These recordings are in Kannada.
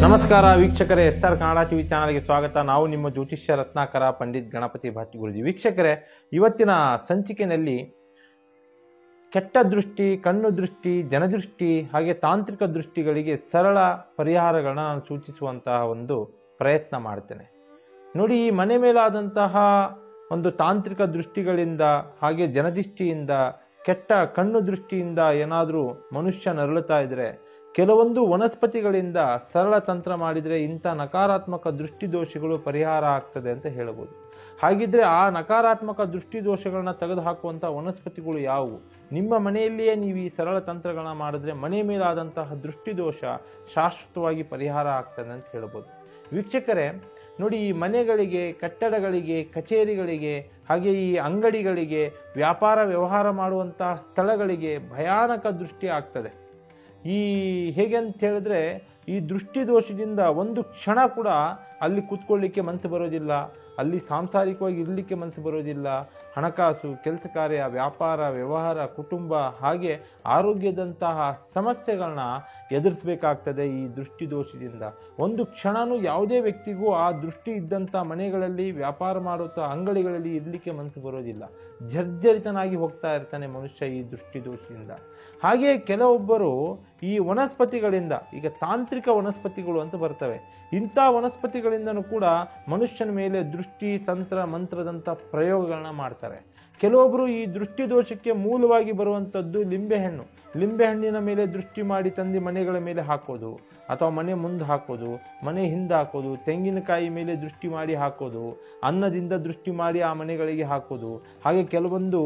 ನಮಸ್ಕಾರ ವೀಕ್ಷಕರೇ, SR ಕನ್ನಡ ಟಿವಿ ಚಾನಲ್ಗೆ ಸ್ವಾಗತ. ನಾವು ನಿಮ್ಮ ಜ್ಯೋತಿಷ್ಯ ರತ್ನಾಕರ ಪಂಡಿತ್ ಗಣಪತಿ ಭಟ್ ಗುರೂಜಿ. ವೀಕ್ಷಕರೇ, ಇವತ್ತಿನ ಸಂಚಿಕೆಯಲ್ಲಿ ಕೆಟ್ಟ ದೃಷ್ಟಿ, ಕಣ್ಣು ದೃಷ್ಟಿ, ಜನದೃಷ್ಟಿ ಹಾಗೆ ತಾಂತ್ರಿಕ ದೃಷ್ಟಿಗಳಿಗೆ ಸರಳ ಪರಿಹಾರಗಳನ್ನ ನಾನು ಸೂಚಿಸುವಂತಹ ಒಂದು ಪ್ರಯತ್ನ ಮಾಡ್ತೇನೆ. ನೋಡಿ, ಈ ಮನೆ ಮೇಲಾದಂತಹ ಒಂದು ತಾಂತ್ರಿಕ ದೃಷ್ಟಿಗಳಿಂದ ಹಾಗೆ ಜನದೃಷ್ಟಿಯಿಂದ, ಕೆಟ್ಟ ಕಣ್ಣು ದೃಷ್ಟಿಯಿಂದ ಏನಾದರೂ ಮನುಷ್ಯ ನರಳುತ್ತಾ ಇದ್ರೆ, ಕೆಲವೊಂದು ವನಸ್ಪತಿಗಳಿಂದ ಸರಳ ತಂತ್ರ ಮಾಡಿದರೆ ಇಂಥ ನಕಾರಾತ್ಮಕ ದೃಷ್ಟಿ ದೋಷಗಳು ಪರಿಹಾರ ಆಗ್ತದೆ ಅಂತ ಹೇಳಬಹುದು. ಹಾಗಿದ್ರೆ ಆ ನಕಾರಾತ್ಮಕ ದೃಷ್ಟಿ ದೋಷಗಳನ್ನ ತೆಗೆದುಹಾಕುವಂಥ ವನಸ್ಪತಿಗಳು ಯಾವುವು? ನಿಮ್ಮ ಮನೆಯಲ್ಲಿಯೇ ನೀವು ಈ ಸರಳ ತಂತ್ರಗಳನ್ನ ಮಾಡಿದ್ರೆ ಮನೆ ಮೇಲಾದಂತಹ ದೃಷ್ಟಿ ದೋಷ ಶಾಶ್ವತವಾಗಿ ಪರಿಹಾರ ಆಗ್ತದೆ ಅಂತ ಹೇಳ್ಬೋದು. ವೀಕ್ಷಕರೇ ನೋಡಿ, ಈ ಮನೆಗಳಿಗೆ, ಕಟ್ಟಡಗಳಿಗೆ, ಕಚೇರಿಗಳಿಗೆ ಹಾಗೆ ಈ ಅಂಗಡಿಗಳಿಗೆ, ವ್ಯಾಪಾರ ವ್ಯವಹಾರ ಮಾಡುವಂತಹ ಸ್ಥಳಗಳಿಗೆ ಭಯಾನಕ ದೃಷ್ಟಿ ಆಗ್ತದೆ. ಹೇಗೆ ಅಂತ ಹೇಳಿದ್ರೆ, ಈ ದೃಷ್ಟಿ ದೋಷದಿಂದ ಒಂದು ಕ್ಷಣ ಕೂಡ ಅಲ್ಲಿ ಕೂತ್ಕೊಳ್ಳಿಕ್ಕೆ ಮನಸ್ಸು ಬರೋದಿಲ್ಲ, ಅಲ್ಲಿ ಸಾಂಸಾರಿಕವಾಗಿ ಇರಲಿಕ್ಕೆ ಮನಸ್ಸು ಬರೋದಿಲ್ಲ. ಹಣಕಾಸು, ಕೆಲಸ ಕಾರ್ಯ, ವ್ಯಾಪಾರ ವ್ಯವಹಾರ, ಕುಟುಂಬ ಹಾಗೆ ಆರೋಗ್ಯದಂತಹ ಸಮಸ್ಯೆಗಳನ್ನ ಎದುರಿಸಬೇಕಾಗ್ತದೆ ಈ ದೃಷ್ಟಿ ದೋಷದಿಂದ. ಒಂದು ಕ್ಷಣನೂ ಯಾವುದೇ ವ್ಯಕ್ತಿಗೂ ಆ ದೃಷ್ಟಿ ಇದ್ದಂಥ ಮನೆಗಳಲ್ಲಿ, ವ್ಯಾಪಾರ ಮಾಡುವಂಥ ಅಂಗಡಿಗಳಲ್ಲಿ ಇರಲಿಕ್ಕೆ ಮನಸ್ಸು ಬರೋದಿಲ್ಲ. ಜರ್ಜರಿತನಾಗಿ ಹೋಗ್ತಾ ಇರ್ತಾನೆ ಮನುಷ್ಯ ಈ ದೃಷ್ಟಿ ದೋಷದಿಂದ. ಹಾಗೆ ಕೆಲವೊಬ್ಬರು ಈ ವನಸ್ಪತಿಗಳಿಂದ, ಈಗ ತಾಂತ್ರಿಕ ವನಸ್ಪತಿಗಳು ಅಂತ ಬರ್ತವೆ, ಇಂಥ ವನಸ್ಪತಿಗಳಿಂದನೂ ಕೂಡ ಮನುಷ್ಯನ ಮೇಲೆ ದೃಷ್ಟಿ, ತಂತ್ರ, ಮಂತ್ರದಂಥ ಪ್ರಯೋಗಗಳನ್ನ ಮಾಡ್ತಾರೆ. ಕೆಲವೊಬ್ಬರು ಈ ದೃಷ್ಟಿ ದೋಷಕ್ಕೆ ಮೂಲವಾಗಿ ಬರುವಂಥದ್ದು ಲಿಂಬೆಹಣ್ಣು. ಲಿಂಬೆಹಣ್ಣಿನ ಮೇಲೆ ದೃಷ್ಟಿ ಮಾಡಿ ತಂದು ಮನೆಗಳ ಮೇಲೆ ಹಾಕೋದು, ಅಥವಾ ಮನೆ ಮುಂದೆ ಹಾಕೋದು, ಮನೆ ಹಿಂದೆ ಹಾಕೋದು, ತೆಂಗಿನಕಾಯಿ ಮೇಲೆ ದೃಷ್ಟಿ ಮಾಡಿ ಹಾಕೋದು, ಅನ್ನದಿಂದ ದೃಷ್ಟಿ ಮಾಡಿ ಆ ಮನೆಗಳಿಗೆ ಹಾಕೋದು. ಹಾಗೆ ಕೆಲವೊಂದು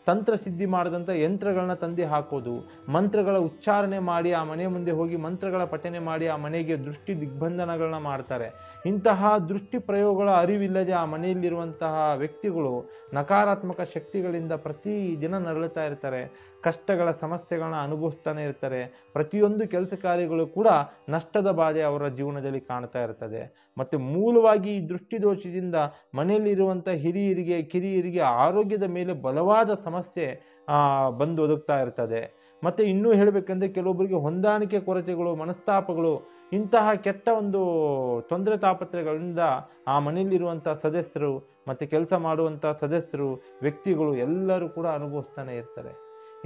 ತಂತ್ರ ಸಿದ್ಧಿ ಮಾಡಿದಂಥ ಯಂತ್ರಗಳನ್ನ ತಂದು ಹಾಕೋದು, ಮಂತ್ರಗಳ ಉಚ್ಚಾರಣೆ ಮಾಡಿ ಆ ಮನೆ ಮುಂದೆ ಹೋಗಿ ಮಂತ್ರಗಳ ಪಠನೆ ಮಾಡಿ ಆ ಮನೆಗೆ ದೃಷ್ಟಿ ದಿಗ್ಬಂಧನಗಳನ್ನ ಮಾಡ್ತಾರೆ. ಇಂತಹ ದೃಷ್ಟಿ ಪ್ರಯೋಗಗಳ ಅರಿವಿಲ್ಲದೆ ಆ ಮನೆಯಲ್ಲಿರುವಂತಹ ವ್ಯಕ್ತಿಗಳು ನಕಾರಾತ್ಮಕ ಶಕ್ತಿಗಳಿಂದ ಪ್ರತಿದಿನ ನರಳುತ್ತಾ ಇರ್ತಾರೆ, ಕಷ್ಟಗಳ ಸಮಸ್ಯೆಗಳನ್ನ ಅನುಭವಿಸ್ತಾನೆ ಇರ್ತಾರೆ. ಪ್ರತಿಯೊಂದು ಕೆಲಸ ಕಾರ್ಯಗಳು ಕೂಡ ನಷ್ಟದ ಬಾಧೆ ಅವರ ಜೀವನದಲ್ಲಿ ಕಾಣ್ತಾ ಇರ್ತದೆ. ಮತ್ತು ಮೂಲವಾಗಿ ಈ ದೃಷ್ಟಿ ದೋಷದಿಂದ ಮನೆಯಲ್ಲಿರುವಂಥ ಹಿರಿಯರಿಗೆ, ಕಿರಿಯರಿಗೆ ಆರೋಗ್ಯದ ಮೇಲೆ ಬಲವಾದ ಸಮಸ್ಯೆ ಬಂದು ಒದಗ್ತಾ ಇರ್ತದೆ. ಮತ್ತು ಇನ್ನೂ ಹೇಳಬೇಕಂದ್ರೆ, ಕೆಲವೊಬ್ಬರಿಗೆ ಹೊಂದಾಣಿಕೆ ಕೊರತೆಗಳು, ಮನಸ್ತಾಪಗಳು, ಇಂತಹ ಕೆಟ್ಟ ಒಂದು ತೊಂದರೆ ತಾಪತ್ರೆಗಳಿಂದ ಆ ಮನೆಯಲ್ಲಿರುವಂಥ ಸದಸ್ಯರು ಮತ್ತು ಕೆಲಸ ಮಾಡುವಂಥ ಸದಸ್ಯರು, ವ್ಯಕ್ತಿಗಳು ಎಲ್ಲರೂ ಕೂಡ ಅನುಭವಿಸ್ತಾನೆ ಇರ್ತಾರೆ.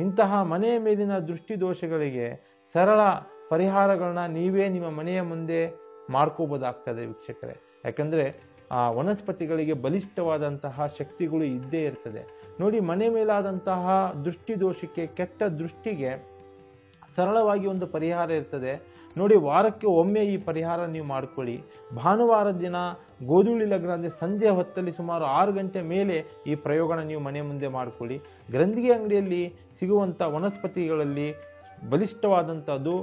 ಇಂತಹ ಮನೆಯ ಮೇಲಿನ ದೃಷ್ಟಿ ದೋಷಗಳಿಗೆ ಸರಳ ಪರಿಹಾರಗಳನ್ನ ನೀವೇ ನಿಮ್ಮ ಮನೆಯ ಮುಂದೆ ಮಾಡ್ಕೋಬೋದಾಗ್ತದೆ ವೀಕ್ಷಕರೇ. ಯಾಕಂದರೆ ಆ ವನಸ್ಪತಿಗಳಿಗೆ ಬಲಿಷ್ಠವಾದಂತಹ ಶಕ್ತಿಗಳು ಇದ್ದೇ ಇರ್ತದೆ. ನೋಡಿ, ಮನೆ ಮೇಲಾದಂತಹ ದೃಷ್ಟಿ ದೋಷಕ್ಕೆ, ಕೆಟ್ಟ ದೃಷ್ಟಿಗೆ ಸರಳವಾಗಿ ಒಂದು ಪರಿಹಾರ ಇರ್ತದೆ. ನೋಡಿ, ವಾರಕ್ಕೆ ಒಮ್ಮೆ ಈ ಪರಿಹಾರ ನೀವು ಮಾಡ್ಕೊಳ್ಳಿ. ಭಾನುವಾರದ ದಿನ ಗೋಧೂಳಿ ಲಗ್ನ ಅಂದರೆ ಸಂಜೆ ಹೊತ್ತಲ್ಲಿ ಸುಮಾರು 6 ಗಂಟೆ ಮೇಲೆ ಈ ಪ್ರಯೋಗನ ನೀವು ಮನೆ ಮುಂದೆ ಮಾಡ್ಕೊಳ್ಳಿ. ಗ್ರಂಥಿಗೆ ಅಂಗಡಿಯಲ್ಲಿ ಸಿಗುವಂಥ ವನಸ್ಪತಿಗಳಲ್ಲಿ ಬಲಿಷ್ಠವಾದಂಥದ್ದು,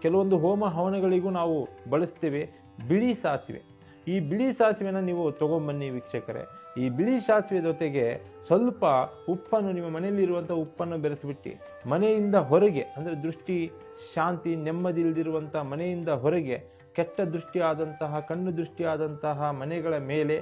ಕೆಲವೊಂದು ಹೋಮ ಹವನಗಳಿಗೂ ನಾವು ಬಳಸ್ತೇವೆ, ಬಿಳಿ ಸಾಸಿವೆ. ಈ ಬಿಳಿ ಸಾಸಿವೆನ ನೀವು ತಗೊಂಬನ್ನಿ ವೀಕ್ಷಕರೇ. ಈ ಬಿಳಿ ಸಾಸಿವೆ ಜೊತೆಗೆ ಸ್ವಲ್ಪ ಉಪ್ಪನ್ನು, ನಿಮ್ಮ ಮನೆಯಲ್ಲಿರುವಂಥ ಉಪ್ಪನ್ನು ಬೆರೆಸಿಬಿಟ್ಟು ಮನೆಯಿಂದ ಹೊರಗೆ, ಅಂದರೆ ದೃಷ್ಟಿ, ಶಾಂತಿ, ನೆಮ್ಮದಿ ಇಲ್ದಿರುವಂಥ ಮನೆಯಿಂದ ಹೊರಗೆ, ಕೆಟ್ಟ ದೃಷ್ಟಿ ಆದಂತಹ, ಕಣ್ಣು ದೃಷ್ಟಿ ಆದಂತಹ ಮನೆಗಳ ಮೇಲೆ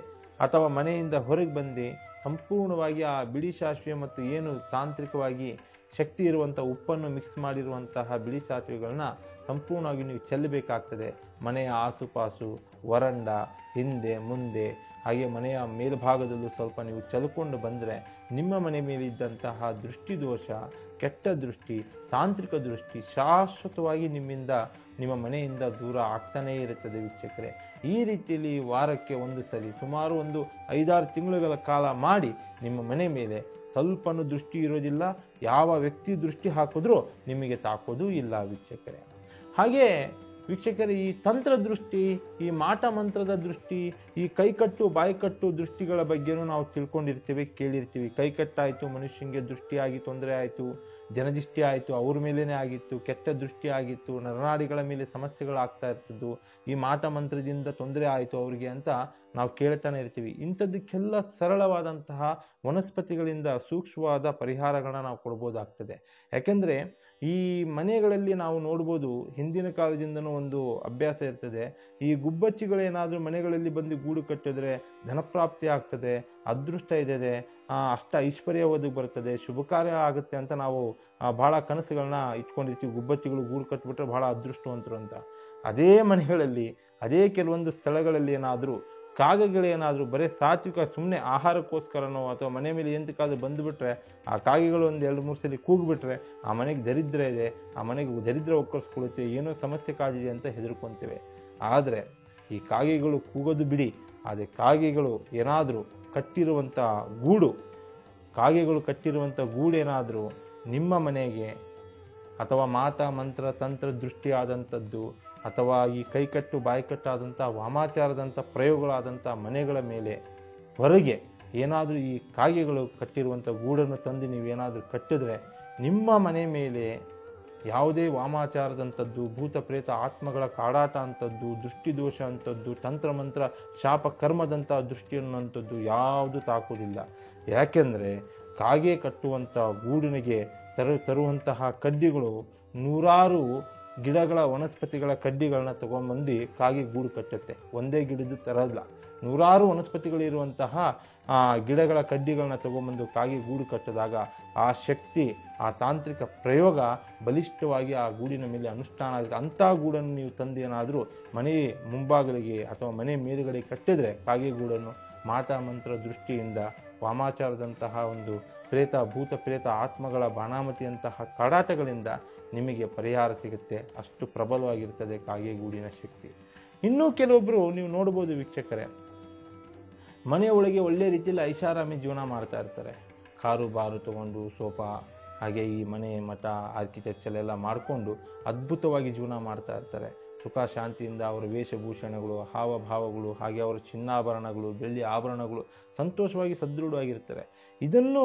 ಅಥವಾ ಮನೆಯಿಂದ ಹೊರಗೆ ಬಂದು ಸಂಪೂರ್ಣವಾಗಿ ಆ ಬಿಳಿ ಸಾಸಿವೆ ಮತ್ತು ಏನು ತಾಂತ್ರಿಕವಾಗಿ ಶಕ್ತಿ ಇರುವಂಥ ಉಪ್ಪನ್ನು ಮಿಕ್ಸ್ ಮಾಡಿರುವಂತಹ ಬಿಳಿ ಸಾಸಿವೆಗಳನ್ನ ಸಂಪೂರ್ಣವಾಗಿ ನೀವು ಚೆಲ್ಲಬೇಕಾಗ್ತದೆ. ಮನೆಯ ಆಸುಪಾಸು, ವರಂಡ, ಹಿಂದೆ ಮುಂದೆ ಹಾಗೆ ಮನೆಯ ಮೇಲ್ಭಾಗದಲ್ಲೂ ಸ್ವಲ್ಪ ನೀವು ಚೆಲ್ಕೊಂಡು ಬಂದರೆ ನಿಮ್ಮ ಮನೆ ಮೇಲಿದ್ದಂತಹ ದೃಷ್ಟಿ ದೋಷ, ಕೆಟ್ಟ ದೃಷ್ಟಿ, ತಾಂತ್ರಿಕ ದೃಷ್ಟಿ ಶಾಶ್ವತವಾಗಿ ನಿಮ್ಮ ಮನೆಯಿಂದ ದೂರ ಆಗ್ತಾನೇ ಇರುತ್ತದೆ ವೀಕ್ಷಕರೇ. ಈ ರೀತಿಯಲ್ಲಿ ವಾರಕ್ಕೆ ಒಂದು ಸರಿ ಸುಮಾರು ಒಂದು 5-6 ತಿಂಗಳುಗಳ ಕಾಲ ಮಾಡಿ ನಿಮ್ಮ ಮನೆ ಮೇಲೆ ಸ್ವಲ್ಪನೂ ದೃಷ್ಟಿ ಇರೋದಿಲ್ಲ. ಯಾವ ವ್ಯಕ್ತಿ ದೃಷ್ಟಿ ಹಾಕಿದ್ರೂ ನಿಮಗೆ ತಾಕೋದೂ ಇಲ್ಲ ವೀಕ್ಷಕರೇ. ಹಾಗೆ ವೀಕ್ಷಕರೇ, ಈ ತಂತ್ರ ದೃಷ್ಟಿ, ಈ ಮಾಟ ಮಂತ್ರದ ದೃಷ್ಟಿ, ಈ ಕೈಕಟ್ಟು ಬಾಯಿಕಟ್ಟು ದೃಷ್ಟಿಗಳ ಬಗ್ಗೆನೂ ನಾವು ತಿಳ್ಕೊಂಡಿರ್ತೀವಿ, ಕೇಳಿರ್ತೀವಿ. ಕೈಕಟ್ಟಾಯಿತು, ಮನುಷ್ಯನಿಗೆ ದೃಷ್ಟಿಯಾಗಿ ತೊಂದರೆ ಆಯಿತು, ಜನದೃಷ್ಟಿ ಆಯಿತು, ಅವ್ರ ಮೇಲೇ ಆಗಿತ್ತು, ಕೆಟ್ಟ ದೃಷ್ಟಿ ಆಗಿತ್ತು, ನರನಾಡಿಗಳ ಮೇಲೆ ಸಮಸ್ಯೆಗಳಾಗ್ತಾ ಇರ್ತದ್ದು, ಈ ಮಾಟ ಮಂತ್ರದಿಂದ ತೊಂದರೆ ಆಯಿತು ಅವರಿಗೆ ಅಂತ ನಾವು ಕೇಳ್ತಾನೆ ಇರ್ತೀವಿ. ಇಂಥದ್ದಕ್ಕೆಲ್ಲ ಸರಳವಾದಂತಹ ವನಸ್ಪತಿಗಳಿಂದ ಸೂಕ್ಷ್ಮವಾದ ಪರಿಹಾರಗಳನ್ನ ನಾವು ಕೊಡ್ಬೋದಾಗ್ತದೆ. ಯಾಕೆಂದರೆ ಈ ಮನೆಗಳಲ್ಲಿ ನಾವು ನೋಡ್ಬೋದು, ಹಿಂದಿನ ಕಾಲದಿಂದನೂ ಒಂದು ಅಭ್ಯಾಸ ಇರ್ತದೆ. ಈ ಗುಬ್ಬಚ್ಚಿಗಳೇನಾದರೂ ಮನೆಗಳಲ್ಲಿ ಬಂದು ಗೂಡು ಕಟ್ಟಿದ್ರೆ ಧನಪ್ರಾಪ್ತಿ ಆಗ್ತದೆ, ಅದೃಷ್ಟ ಇದೆ, ಅಷ್ಟ ಐಶ್ವರ್ಯ ಒದಗಿ ಬರ್ತದೆ, ಶುಭ ಕಾರ್ಯ ಆಗುತ್ತೆ ಅಂತ ನಾವು ಬಹಳ ಕನಸುಗಳನ್ನ ಇಟ್ಕೊಂಡಿರ್ತೀವಿ. ಗುಬ್ಬಚ್ಚಿಗಳು ಗೂಡು ಕಟ್ಟಿಬಿಟ್ರೆ ಬಹಳ ಅದೃಷ್ಟವಂತರು ಅಂತ. ಅದೇ ಮನೆಗಳಲ್ಲಿ, ಅದೇ ಕೆಲವೊಂದು ಸ್ಥಳಗಳಲ್ಲಿ ಏನಾದರೂ ಕಾಗೆಗಳೇನಾದರೂ ಬರೀ ಸಾತ್ವಿಕ ಸುಮ್ಮನೆ ಆಹಾರಕ್ಕೋಸ್ಕರನೋ ಅಥವಾ ಮನೆ ಮೇಲೆ ಎಂತಕ್ಕಾದ್ರೂ ಬಂದುಬಿಟ್ರೆ, ಆ ಕಾಗೆಗಳು ಒಂದು 2-3 ಸಲ ಕೂಗ್ಬಿಟ್ರೆ ಆ ಮನೆಗೆ ದರಿದ್ರ ಇದೆ, ಆ ಮನೆಗೆ ದರಿದ್ರ ಒಕ್ಕರ್ಸ್ಕೊಳ್ಳುತ್ತೆ, ಏನೋ ಸಮಸ್ಯೆ ಕಾದಿದೆ ಅಂತ ಹೆದರ್ಕೊಂತೇವೆ. ಆದರೆ ಈ ಕಾಗೆಗಳು ಕೂಗೋದು ಬಿಡಿ, ಆದರೆ ಕಾಗೆಗಳು ಏನಾದರೂ ಕಟ್ಟಿರುವಂಥ ಗೂಡು, ಕಾಗೆಗಳು ಕಟ್ಟಿರುವಂಥ ಗೂಡೇನಾದರೂ ನಿಮ್ಮ ಮನೆಗೆ ಅಥವಾ ಮಾತಾ ಮಂತ್ರ ತಂತ್ರ ದೃಷ್ಟಿಯಾದಂಥದ್ದು ಅಥವಾ ಈ ಕೈಕಟ್ಟು ಬಾಯಿಕಟ್ಟಾದಂಥ ವಾಮಾಚಾರದಂಥ ಪ್ರಯೋಗಗಳಾದಂಥ ಮನೆಗಳ ಮೇಲೆ ಹೊರಗೆ ಏನಾದರೂ ಈ ಕಾಗೆಗಳು ಕಟ್ಟಿರುವಂಥ ಗೂಡನ್ನು ತಂದು ನೀವೇನಾದರೂ ಕಟ್ಟಿದ್ರೆ, ನಿಮ್ಮ ಮನೆ ಮೇಲೆ ಯಾವುದೇ ವಾಮಾಚಾರದಂಥದ್ದು, ಭೂತ ಪ್ರೇತ ಆತ್ಮಗಳ ಕಾಡಾಟ ಅಂಥದ್ದು, ದೃಷ್ಟಿದೋಷ ಅಂಥದ್ದು, ತಂತ್ರಮಂತ್ರ ಶಾಪ ಕರ್ಮದಂಥ ದೃಷ್ಟಿ ಅನ್ನುವಂಥದ್ದು ಯಾವುದು ತಾಕುವುದಿಲ್ಲ. ಯಾಕೆಂದರೆ ಕಾಗೆ ಕಟ್ಟುವಂಥ ಗೂಡಿನಿಗೆ ತರುವಂತಹ ಕಡ್ಡಿಗಳು ನೂರಾರು ಗಿಡಗಳ ವನಸ್ಪತಿಗಳ ಕಡ್ಡಿಗಳನ್ನ ತಗೊಂಡ್ಬಂದು ಕಾಗೆ ಗೂಡು ಕಟ್ಟುತ್ತೆ. ಒಂದೇ ಗಿಡದ ತರಲ್ಲ, ನೂರಾರು ವನಸ್ಪತಿಗಳಿರುವಂತಹ ಗಿಡಗಳ ಕಡ್ಡಿಗಳನ್ನ ತಗೊಂಡ್ಬಂದು ಕಾಗೆ ಗೂಡು ಕಟ್ಟಿದಾಗ ಆ ಶಕ್ತಿ, ಆ ತಾಂತ್ರಿಕ ಪ್ರಯೋಗ ಬಲಿಷ್ಠವಾಗಿ ಆ ಗೂಡಿನ ಮೇಲೆ ಅನುಷ್ಠಾನ ಆಗುತ್ತೆ. ಅಂಥ ಗೂಡನ್ನು ನೀವು ತಂದೇನಾದರೂ ಮನೆ ಮುಂಭಾಗಲಿಗೆ ಅಥವಾ ಮನೆ ಮೇಲುಗಡೆ ಕಟ್ಟಿದ್ರೆ ಕಾಗೆ ಗೂಡನ್ನು, ಮಾತಾ ಮಂತ್ರ ದೃಷ್ಟಿಯಿಂದ ವಾಮಾಚಾರದಂತಹ ಒಂದು ಪ್ರೇತ ಭೂತ ಪ್ರೇತ ಆತ್ಮಗಳ ಬಾಣಾಮತಿಯಂತಹ ಕಡಾಟಗಳಿಂದ ನಿಮಗೆ ಪರಿಹಾರ ಸಿಗುತ್ತೆ. ಅಷ್ಟು ಪ್ರಬಲವಾಗಿರ್ತದೆ ಕಾಗೆ ಗೂಡಿನ ಶಕ್ತಿ. ಇನ್ನೂ ಕೆಲವೊಬ್ಬರು ನೀವು ನೋಡ್ಬೋದು ವೀಕ್ಷಕರೇ, ಮನೆಯ ಒಳಗೆ ಒಳ್ಳೆ ರೀತಿಯಲ್ಲಿ ಐಷಾರಾಮಿ ಜೀವನ ಮಾಡ್ತಾ ಇರ್ತಾರೆ. ಕಾರು ಬಾರು ತಗೊಂಡು ಸೋಫಾ, ಹಾಗೆ ಈ ಮನೆ ಮಠ ಆರ್ಕಿಟೆಕ್ಚರ್ ಎಲ್ಲ ಮಾಡಿಕೊಂಡು ಅದ್ಭುತವಾಗಿ ಜೀವನ ಮಾಡ್ತಾ ಇರ್ತಾರೆ. ಸುಖ ಶಾಂತಿಯಿಂದ ಅವರ ವೇಷಭೂಷಣಗಳು, ಹಾವಭಾವಗಳು, ಹಾಗೆ ಅವರ ಚಿನ್ನಾಭರಣಗಳು, ಬೆಳ್ಳಿ ಆಭರಣಗಳು ಸಂತೋಷವಾಗಿ ಸದೃಢವಾಗಿರ್ತಾರೆ. ಇದನ್ನು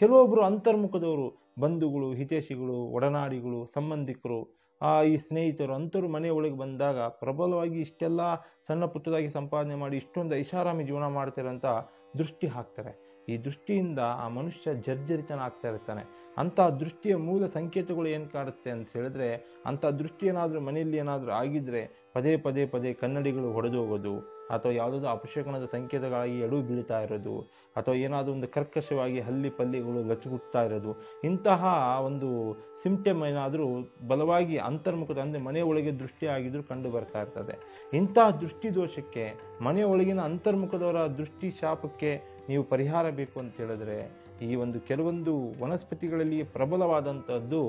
ಕೆಲವೊಬ್ಬರು ಅಂತರ್ಮುಖದವರು, ಬಂಧುಗಳು, ಹಿತೈಷಿಗಳು, ಒಡನಾಡಿಗಳು, ಸಂಬಂಧಿಕರು, ಈ ಸ್ನೇಹಿತರು ಅಂಥವ್ರು ಮನೆ ಒಳಗೆ ಬಂದಾಗ ಪ್ರಬಲವಾಗಿ ಇಷ್ಟೆಲ್ಲ ಸಣ್ಣ ಪುಟ್ಟದಾಗಿ ಸಂಪಾದನೆ ಮಾಡಿ ಇಷ್ಟೊಂದು ಐಷಾರಾಮಿ ಜೀವನ ಮಾಡ್ತಿರೋಂಥ ದೃಷ್ಟಿ ಹಾಕ್ತಾರೆ. ಈ ದೃಷ್ಟಿಯಿಂದ ಆ ಮನುಷ್ಯ ಜರ್ಜರಿತನಾಗ್ತಾ ಇರ್ತಾನೆ. ಅಂಥ ದೃಷ್ಟಿಯ ಮೂಲ ಸಂಕೇತಗಳು ಏನು ಕಾಡುತ್ತೆ ಅಂತ ಹೇಳಿದ್ರೆ, ಅಂಥ ದೃಷ್ಟಿ ಏನಾದರೂ ಮನೆಯಲ್ಲಿ ಏನಾದರೂ ಆಗಿದ್ರೆ ಪದೇ ಪದೇ ಪದೇ ಕನ್ನಡಿಗಳು ಹೊಡೆದು ಹೋಗೋದು, ಅಥವಾ ಯಾವುದಾದ್ರು ಅಪಶಕುನದ ಸಂಕೇತಗಳಾಗಿ ಎಡು ಬೀಳ್ತಾ ಇರೋದು, ಅಥವಾ ಏನಾದರೂ ಒಂದು ಕರ್ಕಶವಾಗಿ ಹಲ್ಲಿ ಪಲ್ಲಿಗಳು ಲಚ್ಚುಗುಟ್ತಾ ಇರೋದು, ಇಂತಹ ಒಂದು ಸಿಂಪ್ಟಮ್ ಏನಾದರೂ ಬಲವಾಗಿ ಅಂತರ್ಮುಖದ ಅಂದರೆ ಮನೆ ಒಳಗೆ ದೃಷ್ಟಿ ಆಗಿದ್ರೂ ಕಂಡು ಬರ್ತಾ ಇರ್ತದೆ. ಇಂತಹ ದೃಷ್ಟಿ ದೋಷಕ್ಕೆ, ಮನೆ ಒಳಗಿನ ಅಂತರ್ಮುಖದವರ ದೃಷ್ಟಿ ಶಾಪಕ್ಕೆ ನೀವು ಪರಿಹಾರ ಬೇಕು ಅಂತ ಹೇಳಿದ್ರೆ, ಈ ಒಂದು ಕೆಲವೊಂದು ವನಸ್ಪತಿಗಳಲ್ಲಿ ಪ್ರಬಲವಾದಂಥದ್ದು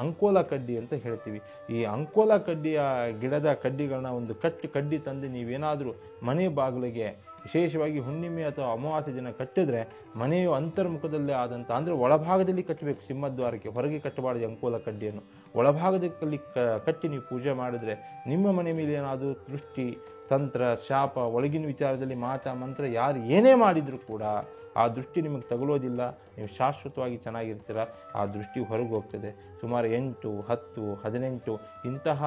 ಅಂಕೋಲ ಕಡ್ಡಿ ಅಂತ ಹೇಳ್ತೀವಿ. ಈ ಅಂಕೋಲ ಕಡ್ಡಿಯ ಗಿಡದ ಕಡ್ಡಿಗಳನ್ನ ಒಂದು ಕಡ್ಡಿ ತಂದು ನೀವೇನಾದರೂ ಮನೆ ಬಾಗಿಲಿಗೆ ವಿಶೇಷವಾಗಿ ಹುಣ್ಣಿಮೆ ಅಥವಾ ಅಮಾವಾಸ್ಯೆ ದಿನ ಕಟ್ಟಿದ್ರೆ, ಮನೆಯು ಅಂತರ್ಮುಖದಲ್ಲೇ ಆದಂಥ ಅಂದರೆ ಒಳಭಾಗದಲ್ಲಿ ಕಟ್ಟಬೇಕು, ಸಿಂಹದ್ವಾರಕ್ಕೆ ಹೊರಗೆ ಕಟ್ಟಬಾರದು. ಅಂಕೋಲ ಕಡ್ಡಿಯನ್ನು ಒಳಭಾಗದಲ್ಲಿ ಕಟ್ಟಿ ನೀವು ಪೂಜೆ ಮಾಡಿದ್ರೆ ನಿಮ್ಮ ಮನೆ ಮೇಲೆ ಏನಾದರೂ ದೃಷ್ಟಿ ತಂತ್ರ ಶಾಪ ಒಳಗಿನ ವಿಚಾರದಲ್ಲಿ ಮಾತಾ ಮಂತ್ರ ಯಾರು ಏನೇ ಮಾಡಿದರೂ ಕೂಡ ಆ ದೃಷ್ಟಿ ನಿಮಗೆ ತಗೊಳ್ಳೋದಿಲ್ಲ. ನೀವು ಶಾಶ್ವತವಾಗಿ ಚೆನ್ನಾಗಿರ್ತೀರ. ಆ ದೃಷ್ಟಿ ಹೊರಗೆ ಹೋಗ್ತದೆ. ಸುಮಾರು 8, 10, 18 ಇಂತಹ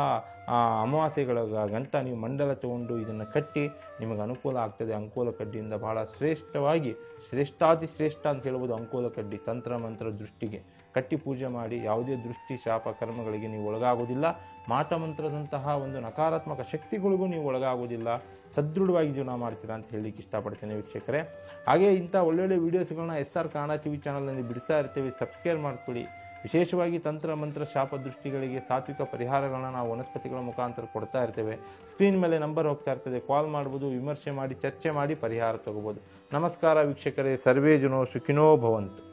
ಅಮಾವಾಸ್ಯೆಗಳ ಗಂಟ ನೀವು ಮಂಡಲ ತಗೊಂಡು ಇದನ್ನು ಕಟ್ಟಿ ನಿಮಗೆ ಅನುಕೂಲ ಆಗ್ತದೆ. ಅಂಕೋಲ ಕಡ್ಡಿಯಿಂದ ಬಹಳ ಶ್ರೇಷ್ಠವಾಗಿ, ಶ್ರೇಷ್ಠಾತಿ ಶ್ರೇಷ್ಠ ಅಂತ ಹೇಳ್ಬೋದು ಅಂಕೋಲ ಕಡ್ಡಿ. ತಂತ್ರ ಮಂತ್ರ ದೃಷ್ಟಿಗೆ ಕಟ್ಟಿ ಪೂಜೆ ಮಾಡಿ ಯಾವುದೇ ದೃಷ್ಟಿ ಶಾಪ ಕರ್ಮಗಳಿಗೆ ನೀವು ಒಳಗಾಗೋದಿಲ್ಲ. ಮಾಟಮಂತ್ರದಂತಹ ಒಂದು ನಕಾರಾತ್ಮಕ ಶಕ್ತಿಗಳಿಗೂ ನೀವು ಒಳಗಾಗೋದಿಲ್ಲ. ಸದೃಢವಾಗಿ ಜೀವನ ಮಾಡ್ತೀರಾ ಅಂತ ಹೇಳಲಿಕ್ಕೆ ಇಷ್ಟಪಡ್ತೇನೆ ವೀಕ್ಷಕರೇ. ಹಾಗೆ ಇಂಥ ಒಳ್ಳೊಳ್ಳೆ ವೀಡಿಯೋಸ್ಗಳನ್ನ SR ಕನ್ನಡ TV ಚಾನಲ್ನಲ್ಲಿ ಬಿಡ್ತಾ ಇರ್ತೀವಿ. ಸಬ್ಸ್ಕ್ರೈಬ್ ಮಾಡ್ಕೊಳ್ಳಿ. ವಿಶೇಷವಾಗಿ ತಂತ್ರ ಮಂತ್ರ ಶಾಪ ದೃಷ್ಟಿಗಳಿಗೆ ಸಾತ್ವಿಕ ಪರಿಹಾರಗಳನ್ನ ನಾವು ವನಸ್ಪತಿಗಳ ಮುಖಾಂತರ ಕೊಡ್ತಾ ಇರ್ತೇವೆ. ಸ್ಕ್ರೀನ್ ಮೇಲೆ ನಂಬರ್ ಹೋಗ್ತಾ ಇರ್ತದೆ, ಕಾಲ್ ಮಾಡ್ಬೋದು, ವಿಮರ್ಶೆ ಮಾಡಿ, ಚರ್ಚೆ ಮಾಡಿ ಪರಿಹಾರ ತಗೋಬೋದು. ನಮಸ್ಕಾರ ವೀಕ್ಷಕರೇ. ಸರ್ವೇ ಜನೋ ಸುಖಿನೋ ಭವಂತು.